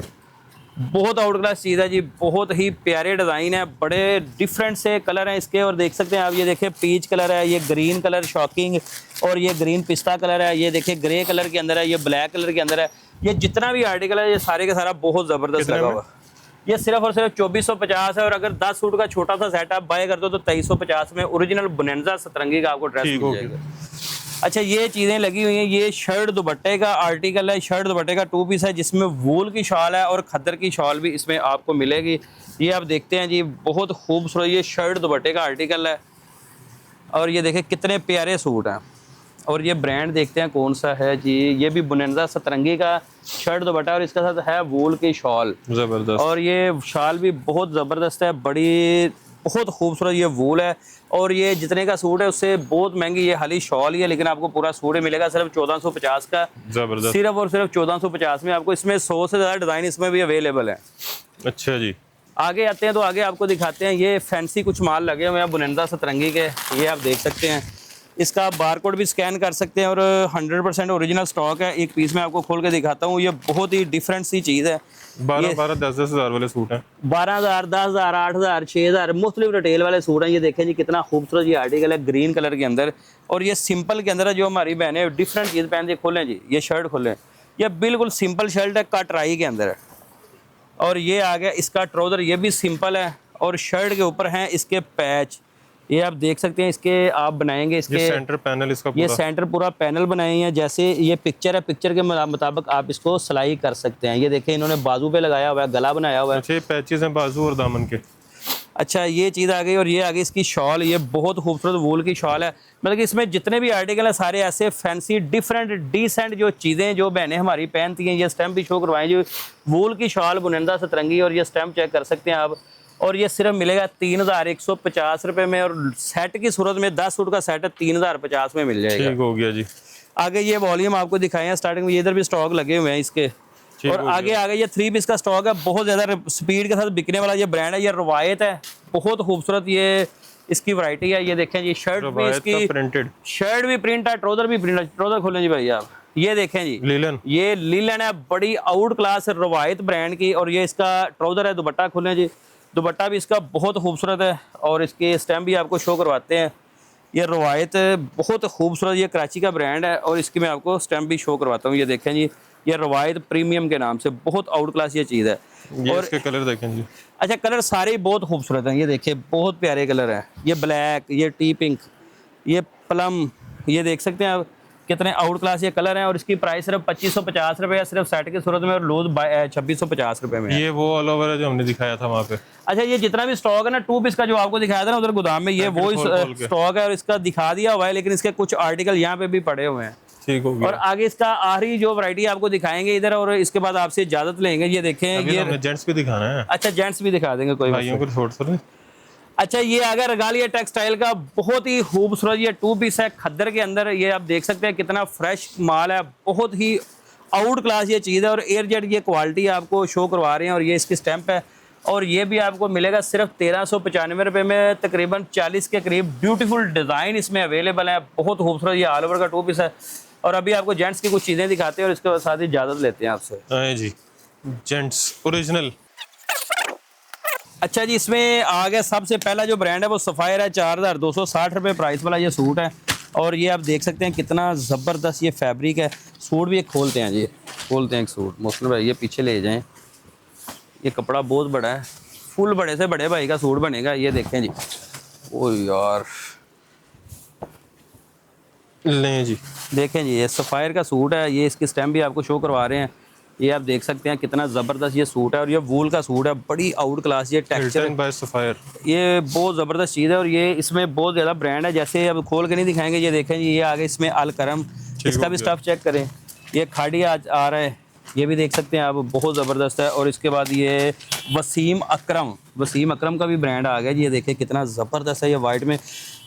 बहुत आउट क्लास चीज़ है जी, बहुत ही प्यारे डिज़ाइन है, बड़े डिफरेंट से कलर हैं इसके। और देख सकते हैं आप, ये देखिए पीच कलर है, ये ग्रीन कलर शॉकिंग, और ये ग्रीन पिस्ता कलर है, ये देखिए ग्रे कलर के अंदर है, ये ब्लैक कलर के अंदर है। ये जितना भी आर्टिकल है ये सारे का सारा बहुत ज़बरदस्त लगा हुआ है। ये सिर्फ और सिर्फ 2450 है। और अगर 10 सूट का छोटा सा सेट आप बाय कर दो तो 2350 में ओरिजिनल बुनेंजा सतरंगी का आपको ड्रेस मिल जाएगा। अच्छा ये चीज़ें लगी हुई हैं, ये शर्ट दुपट्टे का आर्टिकल है, शर्ट दुपट्टे का 2 पीस है, जिसमें वूल की शॉल है और खद्दर की शॉल भी इसमें आपको मिलेगी। ये आप देखते हैं जी, बहुत खूबसूरत ये शर्ट दुपट्टे का आर्टिकल है। और ये देखें कितने प्यारे सूट हैं। और ये ब्रांड देखते हैं कौन सा है जी। ये भी बुनंदा सतरंगी का शर्ट दुपट्टा और इसके साथ है वूल की शॉल, जबरदस्त। और ये शॉल भी बहुत ज़बरदस्त है, बड़ी बहुत खूबसूरत ये वूल है। और ये जितने का सूट है उससे बहुत महंगी ये खाली शॉल ही है, लेकिन आपको पूरा सूट मिलेगा सिर्फ 1450 का। जबरदस्त। सिर्फ और सिर्फ 1450 में आपको इसमें 100 से ज़्यादा डिज़ाइन इसमें भी अवेलेबल है। अच्छा जी, आगे आते हैं तो आगे आपको दिखाते हैं, ये फैंसी कुछ माल लगे हुए हैं बुनंदा सतरंगी के, ये आप देख सकते हैं। इसका बारकोड भी स्कैन कर सकते हैं और 100% ओरिजिनल स्टॉक है। एक पीस में आपको खोल के दिखाता हूँ, ये बहुत ही डिफरेंट सी चीज़ है। 10 हज़ार वाले सूट हैं, 12,000, 10,000, 8,000, 6,000 मुख्तलिफ रिटेल वाले सूट हैं। ये देखें जी कितना खूबसूरत ये आर्टिकल है, ग्रीन कलर के अंदर, और ये सिंपल के अंदर है। जो हमारी बहनें डिफरेंट चीज़ पहनती खोलें जी, ये शर्ट खोलें, ये बिल्कुल सिंपल शर्ट है, कटराई के अंदर है। और ये आ गया इसका ट्राउज़र, ये भी सिंपल है, और शर्ट के ऊपर हैं इसके पैच, ये आप देख सकते हैं। इसके आप बनाएंगे इसके ये सेंटर पैनल इसका ये सेंटर पूरा पैनल बनाए हैं, जैसे ये पिक्चर है, पिक्चर के मुताबिक आप इसको सिलाई कर सकते हैं। ये देखें इन्होंने बाजू पे लगाया हुआ है, गला बनाया हुआ है। अच्छा, ये पैचेस हैं बाजू और दामन के। अच्छा, ये चीज़ आ गई। और ये आ गई इसकी शॉल, ये बहुत खूबसूरत वूल की शॉल है। मतलब कि इसमें जितने भी आर्टिकल हैं सारे ऐसे फैंसी डिफरेंट डिसेंट जो चीज़ें जो बहनें हमारी पहनती हैं। ये स्टैम्प भी शो करवाएं, जो वूल की शॉल बुनंदा सतरंगी, और ये स्टैम्प चेक कर सकते हैं आप। और ये सिर्फ मिलेगा 3,150 रुपये में, और सेट की सूरत में 10 सूट का सेट है 3,050 में मिल जाएगा। ठीक हो गया जी। आगे ये वॉल्यूम आपको दिखाए हैं स्टार्टिंग में, ये इधर भी स्टॉक लगे हुए हैं इसके। और आगे आगे ये 3 पीस का स्टॉक है, बहुत ज़्यादा स्पीड के साथ बिकने वाला ये ब्रांड है। ये रवायत है, बहुत खूबसूरत ये इसकी वैरायटी है। ये देखें जी, शर्ट भी इसकी प्रिंटेड, शर्ट भी प्रिंट है, ट्राउजर भी प्रिंट है। ट्राउजर खोलें जी भाई आप, ये देखें जी, लीलन, ये लीलन है, बड़ी आउट क्लास रवायत ब्रांड की। और ये इसका ट्राउजर है, दुपट्टा खोलें जी, दुपट्टा भी इसका बहुत खूबसूरत है, और इसके स्टैम्प भी आपको शो करवाते हैं। ये रवायत बहुत खूबसूरत, ये कराची का ब्रांड है, और इसकी मैं आपको स्टैम्प भी शो करवाता हूँ। ये देखें जी, ये रवायत प्रीमियम के नाम से बहुत आउट क्लास ये चीज़ है। और इसके कलर देखें जी। अच्छा, कलर सारे ही बहुत खूबसूरत हैं, ये देखिए बहुत प्यारे कलर हैं। ये ब्लैक, ये टी पिंक, ये प्लम, ये देख सकते हैं आप कितने आउट क्लास ये कलर हैं। और इसकी प्राइस सिर्फ 2550 रुपये है, सिर्फ सेट की सूरत में, और लूज 2650 रुपये में। ये वो ऑल ओवर है जो हमने दिखाया था वहाँ पे। अच्छा, ये जितना भी स्टॉक है ना 2 पीस का जो आपको दिखाया था ना उधर गोदाम में, ये वो स्टॉक है, और इसका दिखा दिया हुआ है, लेकिन इसके कुछ आर्टिकल यहाँ पे भी पड़े हुए हैं। ठीक हो गया। और आगे इसका आखिरी जो वैरायटी आपको दिखाएंगे इधर, और इसके बाद आपसे इजाजत लेंगे। ये देखें, ये जेंट्स भी दिखाना है। अच्छा, जेंट्स भी दिखा देंगे, कोई भाइयों को छोड़ सकते। अच्छा, ये आ गया रगालिया टेक्सटाइल का बहुत ही खूबसूरत ये 2 पीस है खद्दर के अंदर। ये आप देख सकते हैं कितना फ्रेश माल है, बहुत ही आउट क्लास ये चीज़ है, और एयर जेट ये क्वालिटी आपको शो करवा रहे हैं। और ये इसकी स्टैंप है, और ये भी आपको मिलेगा सिर्फ 1395 रुपये में। तकरीबन 40 के करीब ब्यूटीफुल डिज़ाइन इसमें अवेलेबल है, बहुत खूबसूरत ये ऑल ओवर का 2 पीस है। और अभी आपको जेंट्स की कुछ चीज़ें दिखाते हैं, और इसके साथ ही इजाज़त लेते हैं आपसे। जी, जेंट्स ओरिजिनल। अच्छा जी, इसमें आ गया सबसे पहला जो ब्रांड है वो सफ़ायर है, 4,260 रुपये प्राइस वाला ये सूट है। और ये आप देख सकते हैं कितना ज़बरदस्त ये फैब्रिक है। सूट भी एक खोलते हैं जी, खोलते हैं एक सूट। मोहसिन भाई ये पीछे ले जाएं, ये कपड़ा बहुत बड़ा है, फुल बड़े से बड़े भाई का सूट बनेगा। ये देखें जी, ओ यार लें जी, देखें जी, ये सफ़ायर का सूट है, ये इसकी स्टैम्प भी आपको शो करवा रहे हैं। ये आप देख सकते हैं कितना ज़बरदस्त ये सूट है, और ये वूल का सूट है, बड़ी आउट क्लास ये टेक्सचर बाय सफ़ायर, ये बहुत ज़बरदस्त चीज़ है। और ये इसमें बहुत ज़्यादा ब्रांड है, जैसे अब खोल के नहीं दिखाएंगे। ये देखें जी, ये आगे इसमें अल करम, इसका भी स्टफ़ चेक करें। ये खाड़ी आज आ रहा है, ये भी देख सकते हैं आप, बहुत ज़बरदस्त है। और इसके बाद ये वसीम अकरम का भी ब्रांड आ गया जी। ये देखें कितना ज़बरदस्त है ये वाइट में।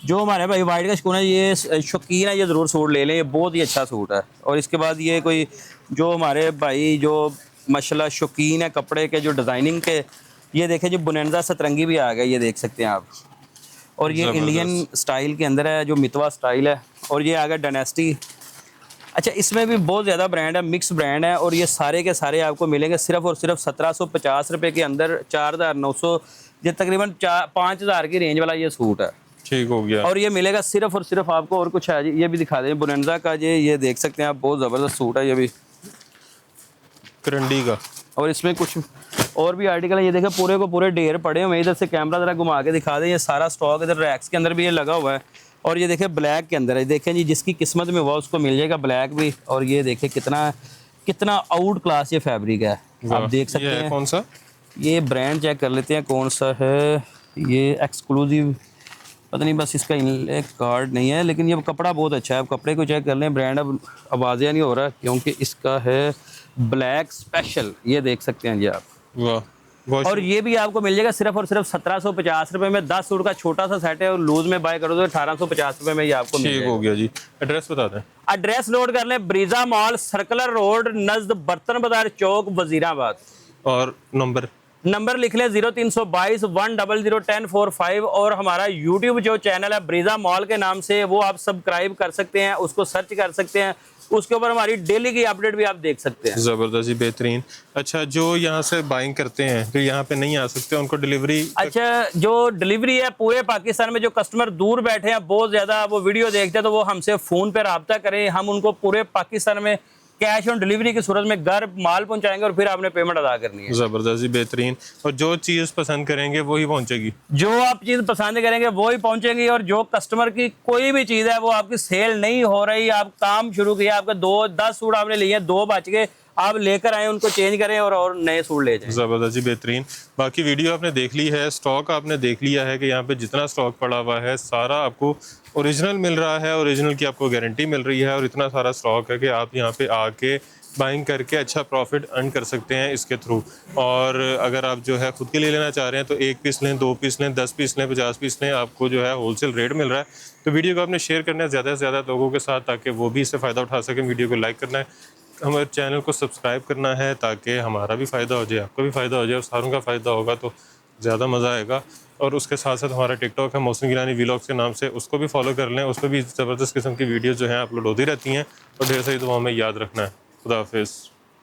जो हमारे भाई वाइट का शौकीन है, ये शौकीन है, ये ज़रूर सूट ले लें, ये बहुत ही अच्छा सूट है। और इसके बाद ये कोई जो हमारे भाई जो माशाल्लाह शौकीन है कपड़े के जो डिज़ाइनिंग के, ये देखें जो बुनंदा सतरंगी भी आ गया, ये देख सकते हैं आप। और ये इंडियन स्टाइल के अंदर है, जो मितवा स्टाइल है। और ये आ गया डायनेस्टी। अच्छा, इसमें भी बहुत ज़्यादा ब्रांड है, मिक्स ब्रांड है, और ये सारे के सारे आपको मिलेंगे सिर्फ और सिर्फ 1750 रुपये के अंदर। 4,900, ये तकरीबन 5,000 की रेंज वाला ये सूट है। ठीक हो गया। और ये मिलेगा सिर्फ और सिर्फ आपको। और कुछ है जी, ये भी दिखा दें बुनंदा का, ये देख सकते हैं आप, बहुत ज़बरदस्त सूट है ये भी, करंडी का। और इसमें कुछ और भी आर्टिकल है, ये देखें पूरे को पूरे ढेर पड़े हुए हैं। इधर से कैमरा ज़रा घुमा के दिखा दें, ये सारा स्टॉक इधर रैक्स के अंदर भी ये लगा हुआ है। और ये देखें ब्लैक के अंदर है, देखें जी, जिसकी किस्मत में हुआ उसको मिल जाएगा ब्लैक भी। और ये देखें कितना आउट क्लास ये फैब्रिक है, आप देख सकते हैं। कौन सा, ये ब्रांड चेक कर लेते हैं कौन सा है, ये एक्सक्लूसिव पता नहीं बस इसका इनले कार्ड नहीं है, लेकिन ये कपड़ा बहुत अच्छा है। आप कपड़े को चेक कर लें, ब्रांड अब आवाज़िया नहीं हो रहा क्योंकि इसका है ब्लैक स्पेशल, ये देख सकते हैं जी आप। वाह, बहुत और ये भी आपको मिल जाएगा सिर्फ और सिर्फ 1750 रुपये में। 10 सूट का छोटा सा सेट है और लूज में बाय करो तो 1850 रुपये में ये आपको मिल ठीक जाएगा। हो गया जी। एड्रेस बता दें। एड्रेस नोट कर लें, Brezza mall, circular road, Najd बर्तन बाजार चौक, वजीराबाद। और नंबर लिख लें 0322 100 1045। और हमारा यूट्यूब जो चैनल है ब्रीजा मॉल के नाम से, वो आप सब्सक्राइब कर सकते हैं, उसको सर्च कर सकते हैं, उसके ऊपर हमारी डेली की अपडेट भी आप देख सकते हैं। ज़बरदस्त, बेहतरीन। अच्छा, जो यहाँ से बाइंग करते हैं फिर यहाँ पे नहीं आ सकते, उनको डिलीवरी? अच्छा, जो डिलीवरी है पूरे पाकिस्तान में, जो कस्टमर दूर बैठे हैं बहुत ज़्यादा, वो वीडियो देखते हैं तो वो हमसे फ़ोन पर रब्ता करें, हम उनको पूरे पाकिस्तान में कैश ऑन डिलीवरी की सूरत में घर माल पहुंचाएंगे और फिर आपने पेमेंट अदा करनी है। ज़बरदस्त, बेहतरीन। और जो चीज़ पसंद करेंगे वही पहुंचेगी? जो आप चीज़ पसंद करेंगे वो ही पहुंचेगी। और जो कस्टमर की कोई भी चीज़ है वो आपकी सेल नहीं हो रही, आप काम शुरू किया, आपका 10 सूट आपने लिए, 2 बच गए, आप लेकर आए, उनको चेंज करें और नए सूट ले जाएं। ज़बरदस्त, बेहतरीन। बाकी वीडियो आपने देख ली है, स्टॉक आपने देख लिया है कि यहाँ पे जितना स्टॉक पड़ा हुआ है सारा आपको ओरिजिनल मिल रहा है, ओरिजिनल की आपको गारंटी मिल रही है, और इतना सारा स्टॉक है कि आप यहाँ पे आके बाइंग करके अच्छा प्रॉफिट अर्न कर सकते हैं इसके थ्रू। और अगर आप जो है ख़ुद के लिए लेना चाह रहे हैं तो 1 पीस लें, 2 पीस लें, 10 पीस लें, 50 पीस लें, आपको जो है होलसेल रेट मिल रहा है। तो वीडियो को आपने शेयर करना है ज़्यादा से ज़्यादा लोगों के साथ ताकि वो भी इससे फ़ायदा उठा सकें। वीडियो को लाइक करना है, हमारे चैनल को सब्सक्राइब करना है ताकि हमारा भी फ़ायदा हो जाए, आपका भी फ़ायदा हो जाए, और सारों का फ़ायदा होगा तो ज़्यादा मज़ा आएगा। और उसके साथ साथ हमारा टिकटॉक है मोहसिन गिलानी व्लॉग्स के नाम से, उसको भी फॉलो कर लें, उस पर भी ज़बरदस्त किस्म की वीडियोज़ जो हैं अपलोड होती रहती हैं। और ढेर सारी दुआओं में याद रखना है। खुदा हाफिज़।